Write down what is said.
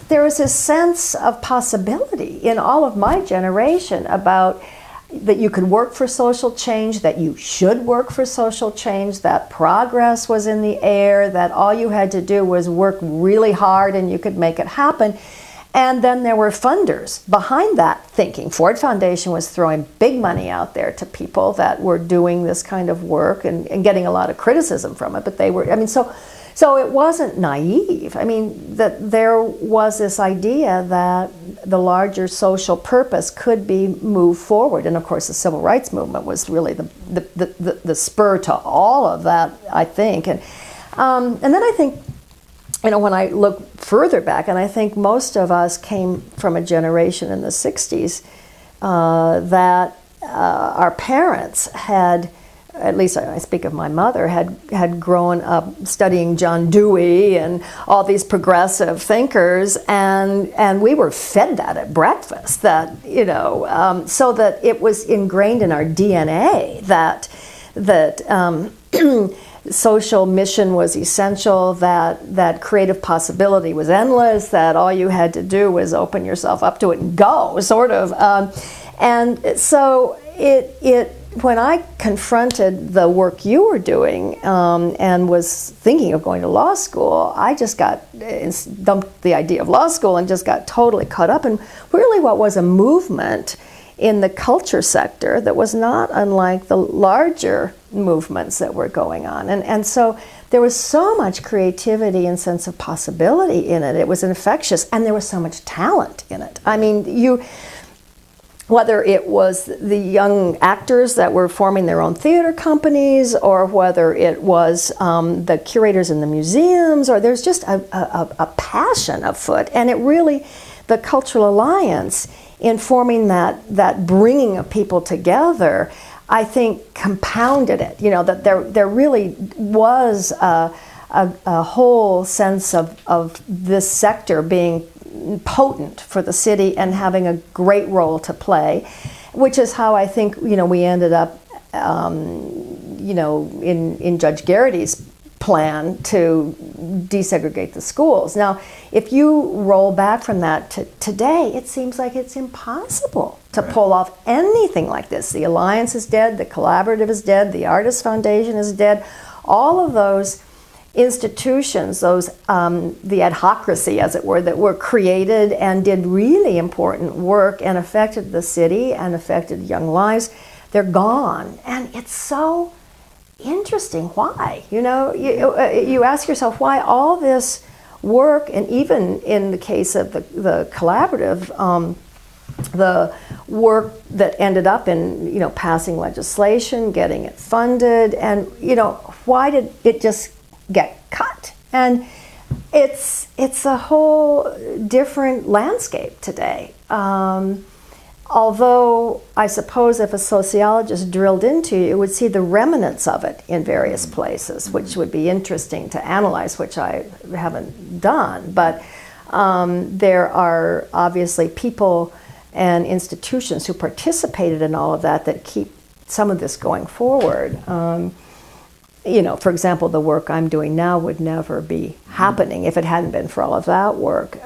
there was this sense of possibility in all of my generation about that you could work for social change, that you should work for social change, that progress was in the air, that all you had to do was work really hard and you could make it happen. And then there were funders behind that thinking. Ford Foundation was throwing big money out there to people that were doing this kind of work and getting a lot of criticism from it. But they were, so it wasn't naive. That there was this idea that the larger social purpose could be moved forward. And of course, the civil rights movement was really the spur to all of that, I think. And then I think, when I look further back, and I think most of us came from a generation in the 60s that our parents had, at least I speak of my mother, had grown up studying John Dewey and all these progressive thinkers, and we were fed that at breakfast, that, so that it was ingrained in our DNA that social mission was essential, that creative possibility was endless, that all you had to do was open yourself up to it and go, sort of. And so when I confronted the work you were doing and was thinking of going to law school, I just dumped the idea of law school and just got totally caught up in really what was a movement in the culture sector that was not unlike the larger movements that were going on. And so there was so much creativity and sense of possibility in it. It was infectious, and there was so much talent in it. Whether it was the young actors that were forming their own theater companies, or whether it was the curators in the museums, or there's just a passion afoot. And it really, the Cultural Alliance, in forming that bringing of people together, I think compounded it. That there really was a whole sense of this sector being potent for the city and having a great role to play, which is how I think we ended up in Judge Garrity's plan to desegregate the schools. Now, if you roll back from that to today, it seems like it's impossible to pull off anything like this. The Alliance is dead, the Collaborative is dead, the Artists Foundation is dead. All of those institutions, the adhocracy, as it were, that were created and did really important work and affected the city and affected young lives, they're gone. And it's so interesting. Why? You ask yourself why all this work, and even in the case of the Collaborative, the work that ended up in passing legislation, getting it funded, and why did it just get cut? And it's a whole different landscape today. Although I suppose if a sociologist drilled into you, it would see the remnants of it in various places, which would be interesting to analyze, which I haven't done. But there are obviously people and institutions who participated in all of that keep some of this going forward. For example, the work I'm doing now would never be happening if it hadn't been for all of that work.